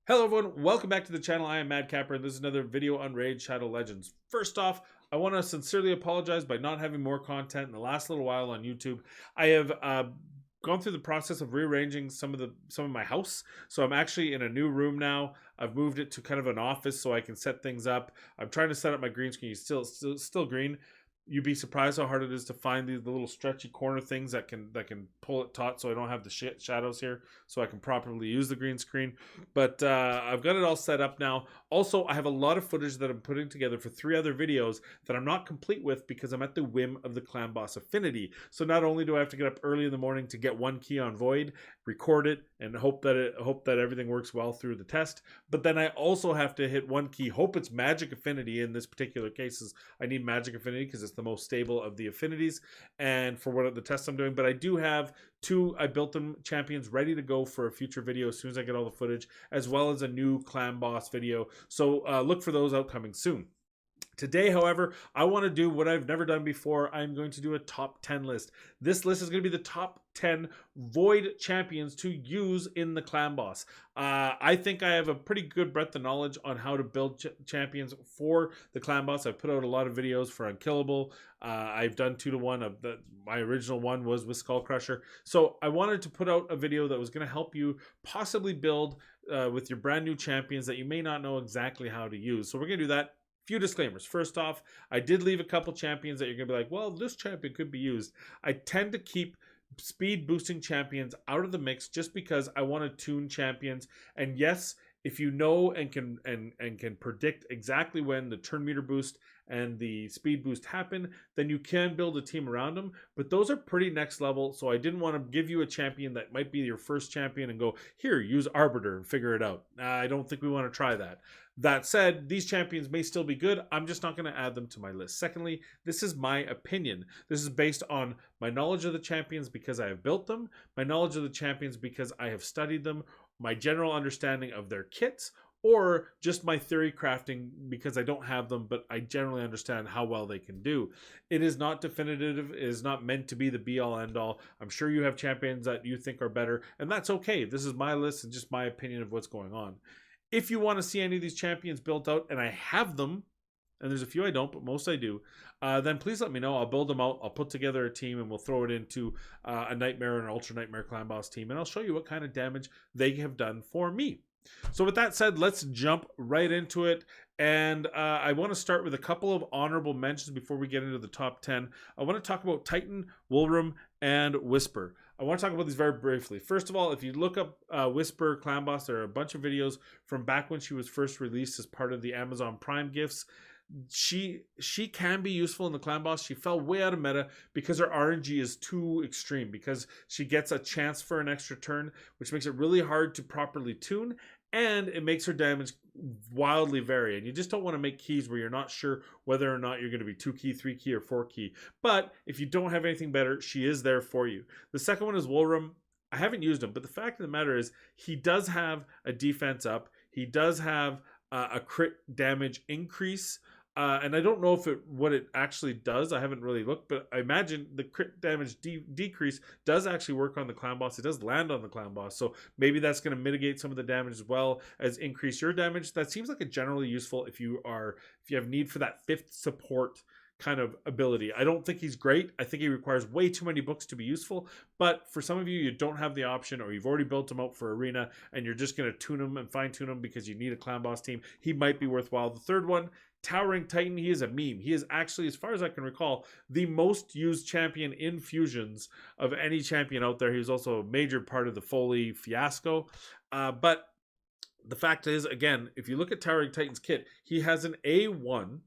Hello everyone, welcome back to the channel. I am Mad Capper and this is another video on Raid Shadow Legends. First off, I want to sincerely apologize by not having more content in the last little while on YouTube. I have gone through the process of rearranging some of my house. So I'm actually in a new room now. I've moved it to kind of an office so I can set things up. I'm trying to set up my green screen. It's still green. You'd be surprised how hard it is to find the little stretchy corner things that can pull it taut, so I don't have the shadows here, so I can properly use the green screen. But I've got it all set up now. Also, I have a lot of footage that I'm putting together for 3 other videos that I'm not complete with because I'm at the whim of the clan boss affinity. So not only do I have to get up early in the morning to get 1 key on Void, record it, and hope that everything works well through the test, but then I also have to hit 1 key, hope it's magic affinity. In this particular cases, I need magic affinity because it's the most stable of the affinities and for what the tests I'm doing. But I do have 2 I built them champions ready to go for a future video as soon as I get all the footage, as well as a new clan boss video. So look for those out coming soon. Today, however, I want to do what I've never done before. I'm going to do a top 10 list. This list is going to be the top 10 Void champions to use in the clan boss. I think I have a pretty good breadth of knowledge on how to build champions for the clan boss. I've put out a lot of videos for Unkillable. I've done 2 to 1. My original one was with Skull Crusher. So I wanted to put out a video that was going to help you possibly build with your brand new champions that you may not know exactly how to use. So we're going to do that. Few disclaimers. First off, I did leave a couple champions that you're going to be like, well, this champion could be used. I tend to keep speed boosting champions out of the mix just because I want to tune champions. And yes, if you know and can predict exactly when the turn meter boost and the speed boost happen, then you can build a team around them. But those are pretty next level, so I didn't want to give you a champion that might be your first champion and go, here, use Arbiter and figure it out. I don't think we want to try that. That said, these champions may still be good. I'm just not going to add them to my list. Secondly, this is my opinion. This is based on my knowledge of the champions because I have built them, my knowledge of the champions because I have studied them, my general understanding of their kits, or just my theory crafting because I don't have them, but I generally understand how well they can do. It is not definitive. It is not meant to be the be-all, end-all. I'm sure you have champions that you think are better, and that's okay. This is my list and just my opinion of what's going on. If you want to see any of these champions built out, and I have them, and there's a few I don't, but most I do, then please let me know. I'll build them out. I'll put together a team, and we'll throw it into a Nightmare and an Ultra Nightmare Clan Boss team, and I'll show you what kind of damage they have done for me. So with that said, let's jump right into it. And I want to start with a couple of honorable mentions before we get into the top 10. I want to talk about Titan, Woolroom, and Whisper. I want to talk about these very briefly. First of all, if you look up Whisper Clan Boss, there are a bunch of videos from back when she was first released as part of the Amazon Prime gifts. She can be useful in the clan boss. She fell way out of meta because her RNG is too extreme, because she gets a chance for an extra turn, which makes it really hard to properly tune, and it makes her damage wildly vary. And you just don't want to make keys where you're not sure whether or not you're going to be 2 key, 3 key, or 4 key. But if you don't have anything better, she is there for you. The second one is Woolroom. I haven't used him, but the fact of the matter is he does have a defense up. He does have a crit damage increase. And I don't know if what it actually does. I haven't really looked, but I imagine the crit damage decrease does actually work on the clan boss. It does land on the clan boss, so maybe that's going to mitigate some of the damage as well as increase your damage. That seems like a generally useful if you have need for that 5th support kind of ability. I don't think he's great. I think he requires way too many books to be useful, but for some of you don't have the option, or you've already built him out for arena and you're just going to tune him and fine tune him because you need a clan boss team, he might be worthwhile. The third one, Towering Titan, he is a meme. He is actually, as far as I can recall, the most used champion in fusions of any champion out there. He was also a major part of the Foley fiasco. But the fact is, again, if you look at Towering Titan's kit, he has an A1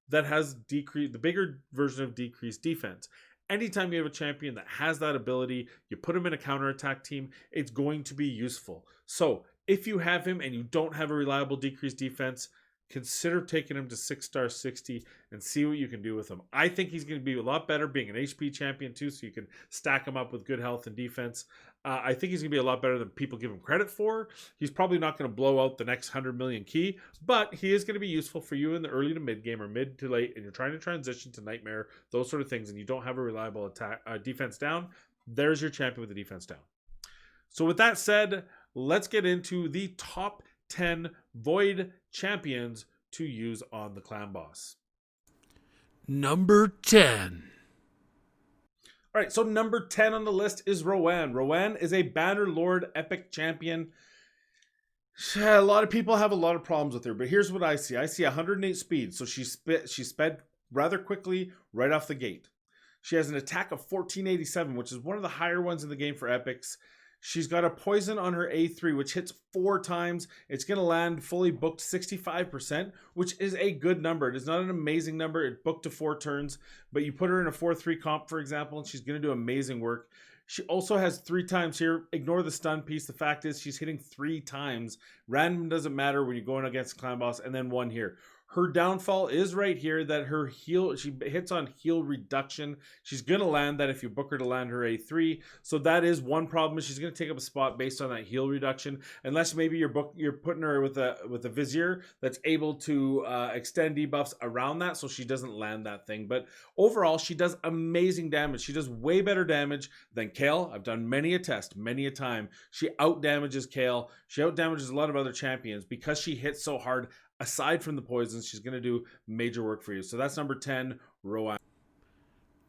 that has the bigger version of decreased defense. Anytime you have a champion that has that ability, you put him in a counterattack team, it's going to be useful. So if you have him and you don't have a reliable decreased defense, consider taking him to 6-star 60 and see what you can do with him. I think he's going to be a lot better being an HP champion too, so you can stack him up with good health and defense. I think he's going to be a lot better than people give him credit for. He's probably not going to blow out the next 100 million key, but he is going to be useful for you in the early to mid game, or mid to late, and you're trying to transition to Nightmare, those sort of things, and you don't have a reliable attack defense down. There's your champion with the defense down. So with that said, let's get into the top 10 void champions to use on the clan boss. Number 10. All right, so number 10 on the list is Rowan. Rowan is a Banner Lord epic champion. A lot of people have a lot of problems with her, but here's what I see. I see 108 speed, so she sped rather quickly right off the gate. She has an attack of 1487, which is one of the higher ones in the game for epics. She's got a poison on her A3, which hits 4 times. It's going to land fully booked 65%, which is a good number. It is not an amazing number. It booked to 4 turns, but you put her in a 4-3 comp, for example, and she's going to do amazing work. She also has 3 times here. Ignore the stun piece. The fact is she's hitting 3 times. Random doesn't matter when you're going against clan boss, and then 1 here. Her downfall is right here that her heal, she hits on heal reduction. She's going to land that if you book her to land her A3. So that is one problem. She's going to take up a spot based on that heal reduction. Unless maybe you're putting her with a vizier that's able to extend debuffs around that so she doesn't land that thing. But overall, she does amazing damage. She does way better damage than Kale. I've done many a test, many a time. She out damages Kale. She out damages a lot of other champions because she hits so hard. Aside from the poisons, she's going to do major work for you. So that's number 10, Rowan.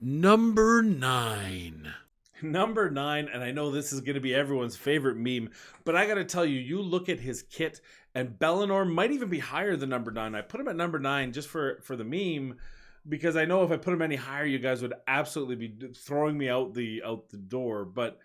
Number 9. Number 9, and I know this is going to be everyone's favorite meme, but I got to tell you, you look at his kit, and Bellinor might even be higher than number 9. I put him at number 9 just for the meme, because I know if I put him any higher, you guys would absolutely be throwing me out the door. But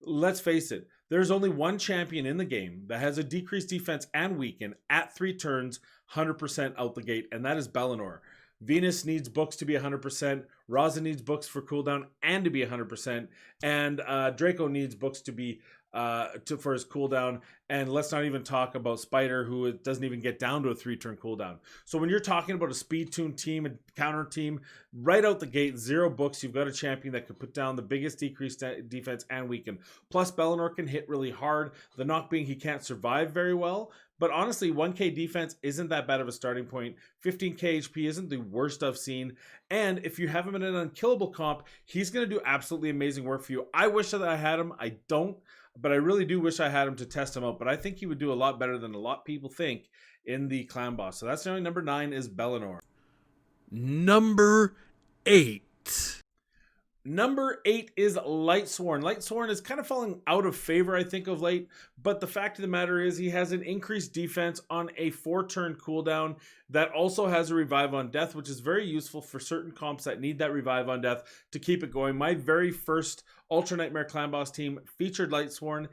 let's face it, there's only one champion in the game that has a decreased defense and weaken at 3 turns, 100% out the gate, and that is Bellinor. Venus needs books to be 100%. Raza needs books for cooldown and to be 100%. And Draco needs books to be for his cooldown. And let's not even talk about Spider, who doesn't even get down to a 3-turn cooldown. So when you're talking about a speed tune team, a counter team, right out the gate, 0 books, you've got a champion that can put down the biggest decreased defense and weaken. Plus, Bellinor can hit really hard. The knock being he can't survive very well. But honestly, 1k defense isn't that bad of a starting point. 15k HP isn't the worst I've seen. And if you have him in an unkillable comp, he's going to do absolutely amazing work for you. I wish that I had him. I don't. But I really do wish I had him to test him out. But I think he would do a lot better than a lot of people think in the clan boss. So that's only number 9 is Bellinor. Number 8. Number 8 is Lightsworn. Lightsworn is kind of falling out of favor, I think, of late. But the fact of the matter is he has an increased defense on a 4-turn cooldown that also has a revive on death, which is very useful for certain comps that need that revive on death to keep it going. My very first Ultra Nightmare Clan Boss team featured Lightsworn.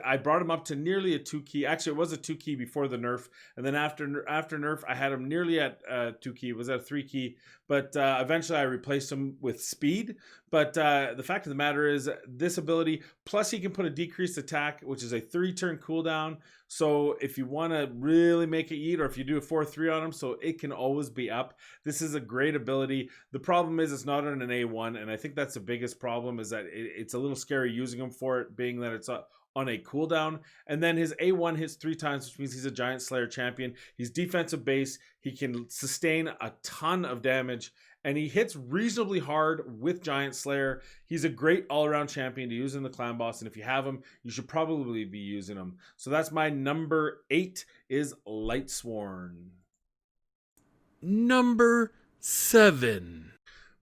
I brought him up to nearly a 2-key. Actually, it was a 2-key before the nerf. And then after nerf, I had him nearly at 2-key. It was at a 3-key. But eventually I replaced him with speed. But the fact of the matter is this ability, plus he can put a decreased attack, which is a 3-turn cooldown. So if you want to really make it eat, or if you do a 4-3 on him, so it can always be up. This is a great ability. The problem is it's not on an A1, and I think that's the biggest problem, is that it's a little scary using him for it, being that it's on a cooldown. And then his A1 hits 3 times, which means he's a Giant Slayer champion. He's defensive base. He can sustain a ton of damage, and he hits reasonably hard with Giant Slayer. He's a great all-around champion to use in the clan boss, and if you have him, you should probably be using him. So that's my number 8 is Lightsworn. Number 7.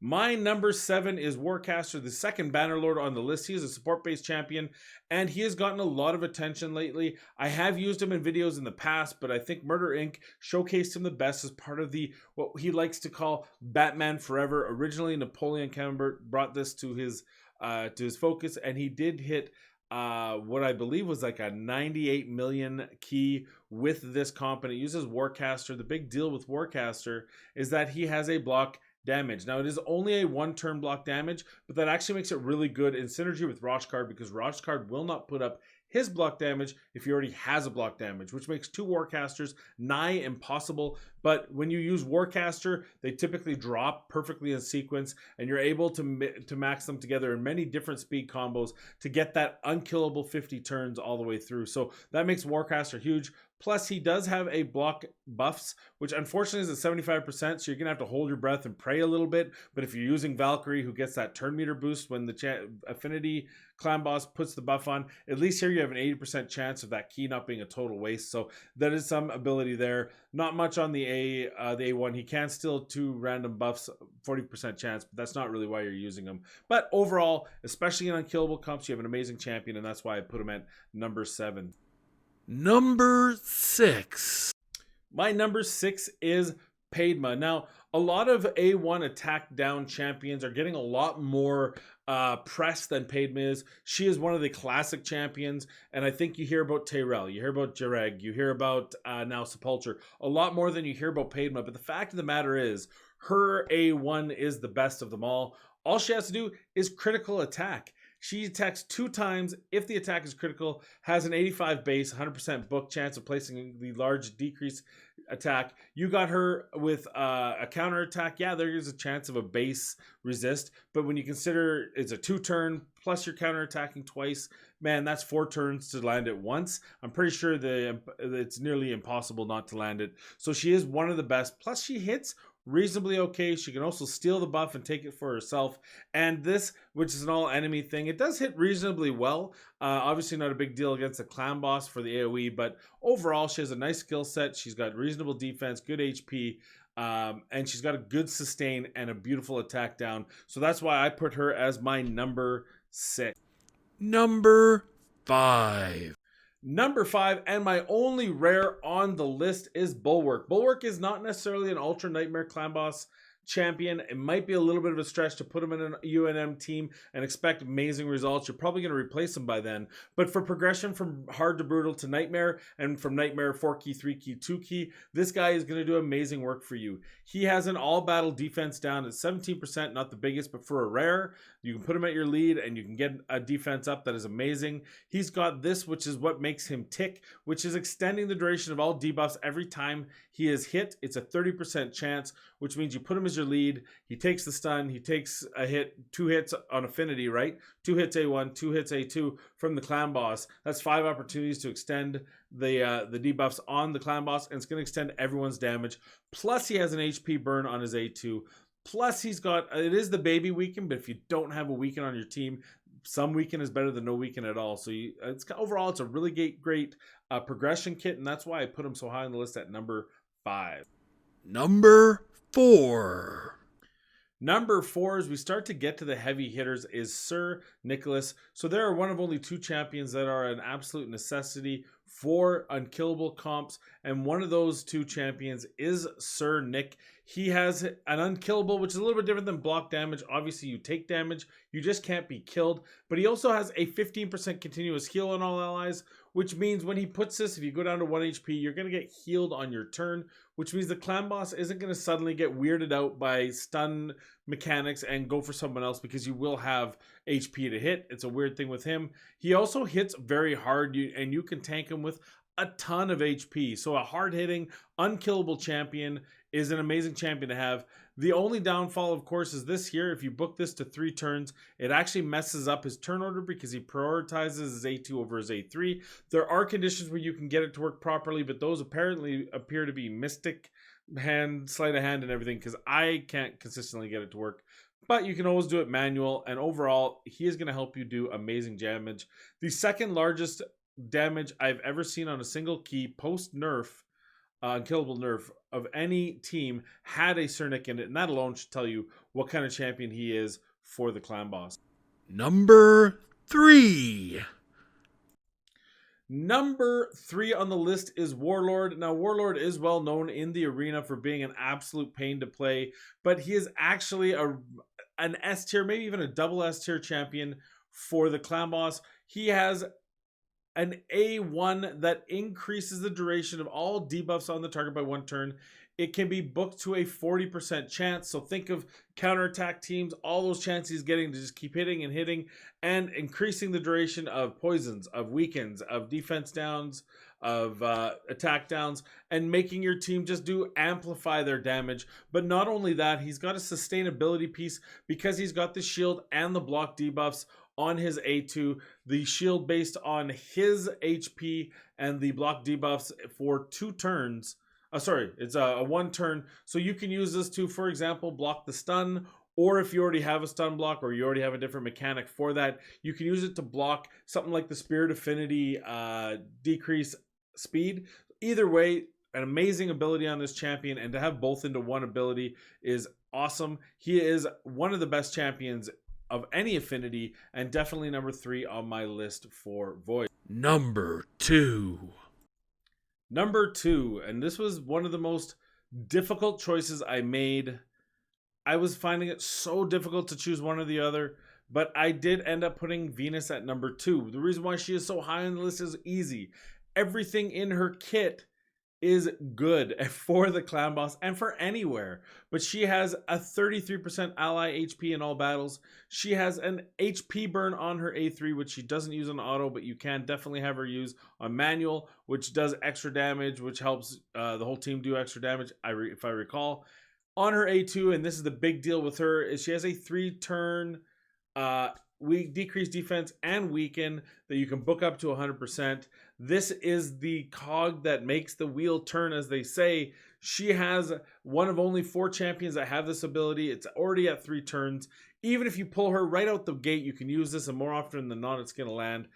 My number 7 is Warcaster, the second Bannerlord on the list. He is a support-based champion, and he has gotten a lot of attention lately. I have used him in videos in the past, but I think Murder Inc. showcased him the best as part of the what he likes to call Batman Forever. Originally, Napoleon Camembert brought this to his focus, and he did hit what I believe was like a 98 million key with this comp, and it uses Warcaster. The big deal with Warcaster is that he has a block damage. Now, it is only a 1-turn block damage, but that actually makes it really good in synergy with Roshkard, because Roshkard will not put up his block damage if he already has a block damage, which makes 2 Warcasters nigh impossible. But when you use Warcaster, they typically drop perfectly in sequence, and you're able to max them together in many different speed combos to get that unkillable 50 turns all the way through. So that makes Warcaster huge. Plus, he does have a block buffs, which unfortunately is at 75%, so you're going to have to hold your breath and pray a little bit. But if you're using Valkyrie, who gets that turn meter boost when the affinity clan boss puts the buff on, at least here you have an 80% chance of that key not being a total waste. So that is some ability there. Not much on the A1. He can still 2 random buffs, 40% chance, but that's not really why you're using him. But overall, especially in unkillable comps, you have an amazing champion, and that's why I put him at number 7. Number 6. My number 6 is Padma. Now, a lot of A1 attack down champions are getting a lot more press than Padma is. She is one of the classic champions, and I think you hear about Tyrell, you hear about Jareg, you hear about now Sepulcher, a lot more than you hear about Padma. But the fact of the matter is, her A1 is the best of them all. All she has to do is critical attack. She attacks 2 times. If the attack is critical, has an 85 base, 100% book chance of placing the large decrease attack. You got her with a counter attack. Yeah, there is a chance of a base resist, but when you consider it's a 2-turn plus you're counter attacking twice, man, that's 4 turns to land it once. I'm pretty sure it's nearly impossible not to land it. So she is one of the best. Plus she hits reasonably okay. She can also steal the buff and take it for herself. And this, which is an all enemy thing, it does hit reasonably well. Obviously not a big deal against the clan boss for the AoE, but overall she has a nice skill set. She's got reasonable defense, good HP, and she's got a good sustain and a beautiful attack down. So that's why I put her as my number 6. Number 5. Number 5, and my only rare on the list, is Bulwark. Bulwark is not necessarily an Ultra Nightmare Clan Boss champion. It might be a little bit of a stretch to put him in an UNM team and expect amazing results. You're probably going to replace him by then. But for progression from hard to brutal to Nightmare, and from Nightmare 4 key, 3 key, 2 key, this guy is going to do amazing work for you. He has an all battle defense down at 17%, not the biggest, but for a rare, you can put him at your lead and you can get a defense up that is amazing. He's got this, which is what makes him tick, which is extending the duration of all debuffs every time he is hit. It's a 30% chance, which means you put him as your lead. He takes the stun. He takes a hit, 2 hits on affinity, right? 2 hits A1, 2 hits A2 from the clan boss. That's 5 opportunities to extend the debuffs on the clan boss, and it's going to extend everyone's damage. Plus, he has an HP burn on his A2. Plus, he's got, it is the baby weaken, but if you don't have a weaken on your team, some weaken is better than no weaken at all. So overall, it's a really great progression kit, and that's why I put him so high on the list at number 5. Number 4. Number 4, as we start to get to the heavy hitters, is Sir Nicholas. So there are one of only 2 champions that are an absolute necessity for unkillable comps, and one of those 2 champions is Sir Nick. He has an unkillable, which is a little bit different than block damage. Obviously, you take damage, you just can't be killed. But he also has a 15% continuous heal on all allies, which means when he puts this, if you go down to 1 HP, you're going to get healed on your turn, which means the clan boss isn't going to suddenly get weirded out by stun mechanics and go for someone else, because you will have HP to hit. It's a weird thing with him. He also hits very hard, and you can tank him with a ton of HP. So a hard-hitting, unkillable champion is an amazing champion to have. The only downfall, of course, is this here. If you book this to 3 turns, it actually messes up his turn order because he prioritizes his A2 over his A3. There are conditions where you can get it to work properly, but those apparently appear to be mystic hand, sleight of hand, and everything, because I can't consistently get it to work. But you can always do it manual, and overall, he is going to help you do amazing damage. The second largest damage I've ever seen on a single key post-nerf, unkillable nerf, of any team had a Sir Nick in it, and that alone should tell you what kind of champion he is for the clan boss. Number 3. Number 3 on the list is Warlord. Now, Warlord is well known in the arena for being an absolute pain to play, but he is actually an S tier, maybe even a double S tier champion for the clan boss. He has an A1 that increases the duration of all debuffs on the target by 1 turn. It can be booked to a 40% chance. So think of counterattack teams, all those chances he's getting to just keep hitting and hitting, and increasing the duration of poisons, of weakens, of defense downs, of attack downs, and making your team just amplify their damage. But not only that, he's got a sustainability piece because he's got the shield and the block debuffs. on his A2, the shield based on his HP, and the block debuffs for 2 turns. Sorry, it's a 1 turn. So you can use this to, for example, block the stun, or if you already have a stun block or you already have a different mechanic for that, you can use it to block something like the Spirit Affinity decrease speed. Either way, an amazing ability on this champion, and to have both into one ability is awesome. He is one of the best champions of any affinity, and definitely number 3 on my list for Void. Number 2. Number 2, and this was one of the most difficult choices I made. I was finding it so difficult to choose one or the other, but I did end up putting Venus at number 2. The reason why she is so high on the list is easy. Everything in her kit is good for the clan boss and for anywhere, but she has a 33% ally HP in all battles. She has an HP burn on her A3, which she doesn't use on auto, but you can definitely have her use on manual, which does extra damage, which helps the whole team do extra damage, if I recall. On her A2, and this is the big deal with her, is she has a 3-turn decrease defense and weaken that you can book up to 100%. This is the cog that makes the wheel turn, as they say. She has one of only 4 champions that have this ability. It's already at 3 turns. Even if you pull her right out the gate, you can use this, and more often than not, it's going to land.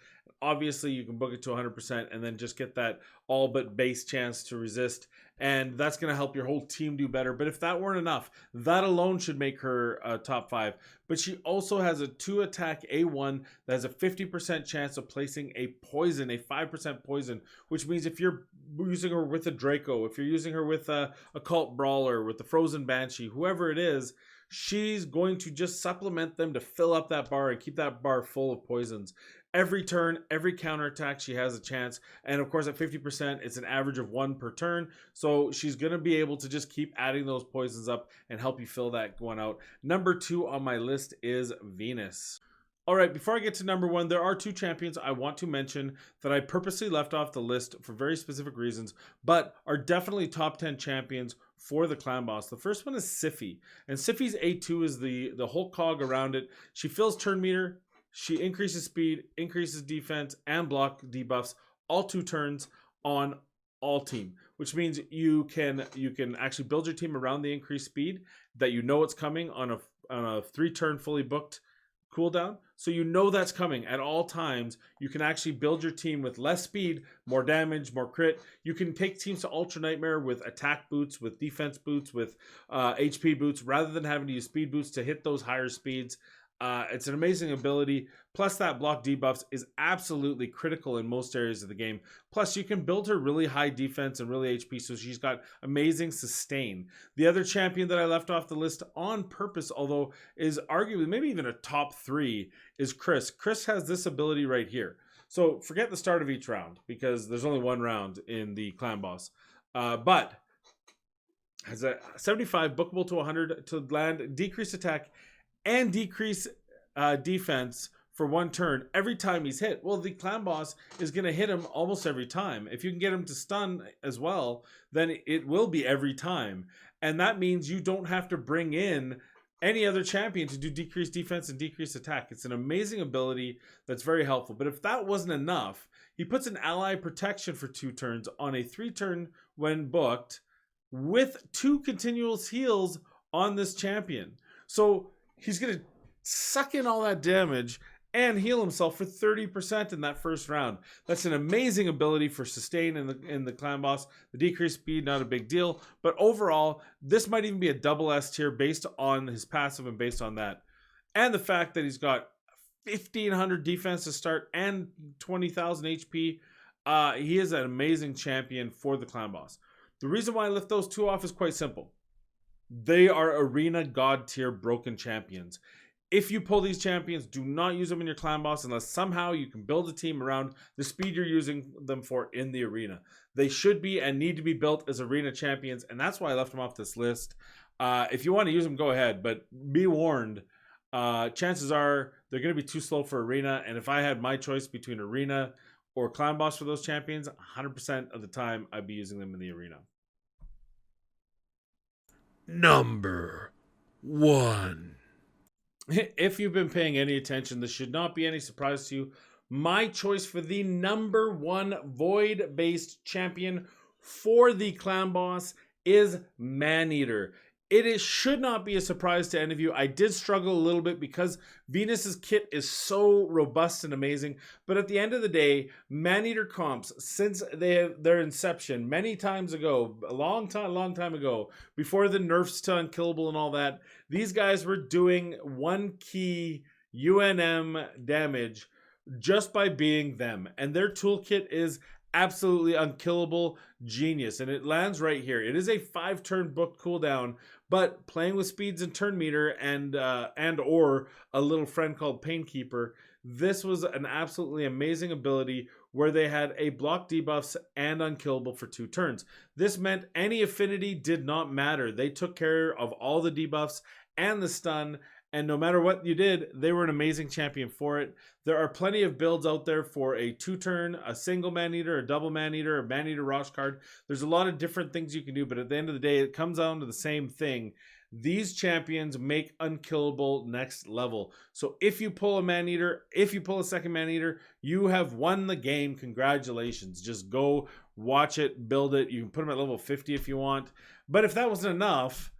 Obviously, you can book it to 100% and then just get that all but base chance to resist. And that's going to help your whole team do better. But if that weren't enough, that alone should make her top 5. But she also has a 2-attack A1 that has a 50% chance of placing a poison, a 5% poison, which means if you're using her with a Draco, if you're using her with a Occult Brawler, with the Frozen Banshee, whoever it is, she's going to just supplement them to fill up that bar and keep that bar full of poisons. Every turn, every counterattack, she has a chance. And of course, at 50%, it's an average of 1 per turn. So she's going to be able to just keep adding those poisons up and help you fill that one out. Number 2 on my list is Venus. All right, before I get to number 1, there are 2 champions I want to mention that I purposely left off the list for very specific reasons, but are definitely top 10 champions for the clan boss. The first one is Siphi, and Siphi's A2 is the whole cog around it. She fills turn meter, she increases speed, increases defense, and block debuffs all 2 turns on all team, which means you can actually build your team around the increased speed that you know it's coming on a 3-turn fully booked cooldown. So you know that's coming at all times. You can actually build your team with less speed, more damage, more crit. You can take teams to Ultra Nightmare with attack boots, with defense boots, with HP boots, rather than having to use speed boots to hit those higher speeds. It's an amazing ability. Plus, that block debuffs is absolutely critical in most areas of the game. Plus, you can build her really high defense and really HP, so she's got amazing sustain. The other champion that I left off the list on purpose, although is arguably maybe even a top 3, is Chris. Chris has this ability right here. So forget the start of each round, because there's only 1 round in the clan boss. But has a 75 bookable to 100 to land, decrease attack, and decrease defense for 1 turn every time he's hit. Well, the clan boss is going to hit him almost every time. If you can get him to stun as well, then it will be every time. And that means you don't have to bring in any other champion to do decreased defense and decreased attack. It's an amazing ability that's very helpful. But if that wasn't enough, he puts an ally protection for 2 turns on a 3-turn when booked with 2 continuous heals on this champion. So he's going to suck in all that damage and heal himself for 30% in that first round. That's an amazing ability for sustain in the clan boss. The decreased speed, not a big deal. But overall, this might even be a double S tier based on his passive and based on that. And the fact that he's got 1,500 defense to start and 20,000 HP. He is an amazing champion for the clan boss. The reason why I lift those 2 off is quite simple. They are arena god tier broken champions. If you pull these champions, do not use them in your clan boss unless somehow you can build a team around the speed you're using them for in the arena. They should be and need to be built as arena champions, and that's why I left them off this list. If you want to use them, go ahead, but be warned. Chances are they're going to be too slow for arena, and if I had my choice between arena or clan boss for those champions, 100% of the time I'd be using them in the arena. Number 1. If you've been paying any attention, this should not be any surprise to you. My choice for the number one void-based champion for the clan boss is Maneater. Should not be a surprise to any of you. I did struggle a little bit because Venus's kit is so robust and amazing. But at the end of the day, Maneater comps, since their inception many times ago, a long time ago, before the nerfs to unkillable and all that, these guys were doing one key UNM damage just by being them. And their toolkit is absolutely unkillable genius. And it lands right here. It is a 5-turn book cooldown, but playing with speeds and turn meter and or a little friend called Painkeeper, this was an absolutely amazing ability where they had a block debuffs and unkillable for 2 turns. This meant any affinity did not matter. They took care of all the debuffs and the stun, and no matter what you did, they were an amazing champion for it. There are plenty of builds out there for a 2-turn, a single Maneater, a double Maneater, a Maneater Rosh card. There's a lot of different things you can do, but at the end of the day, it comes down to the same thing. These champions make unkillable next level. So if you pull a Maneater, if you pull a second Maneater, you have won the game. Congratulations. Just go watch it, build it. You can put them at level 50 if you want. But if that wasn't enough,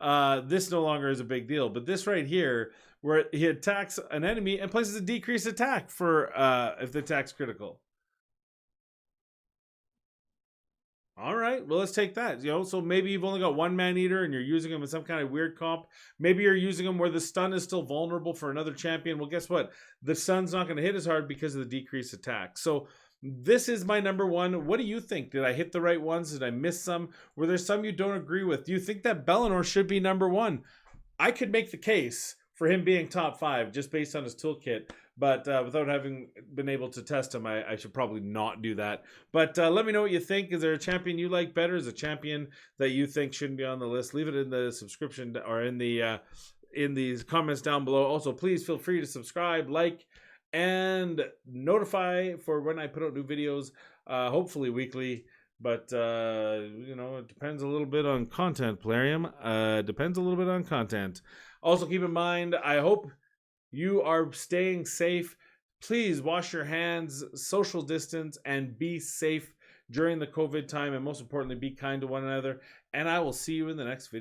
this no longer is a big deal. But this right here, where he attacks an enemy and places a decreased attack for if the attack's critical. All right, well, let's take that. So maybe you've only got one Maneater and you're using him in some kind of weird comp. Maybe you're using him where the stun is still vulnerable for another champion. Well, guess what? The stun's not going to hit as hard because of the decreased attack. So this is my number one. What do you think? Did I hit the right ones? Did I miss some? Were there some you don't agree with? Do you think that Bellinor should be number one? I could make the case for him being top 5 just based on his toolkit. But without having been able to test him, I should probably not do that. But let me know what you think. Is there a champion you like better? Is a champion that you think shouldn't be on the list? Leave it in the subscription or in the comments down below. Also, please feel free to subscribe, like, and notify for when I put out new videos, hopefully weekly. But, it depends a little bit on content, Plarium. Depends a little bit on content. Also, keep in mind, I hope you are staying safe. Please wash your hands, social distance, and be safe during the COVID time. And most importantly, be kind to one another. And I will see you in the next video.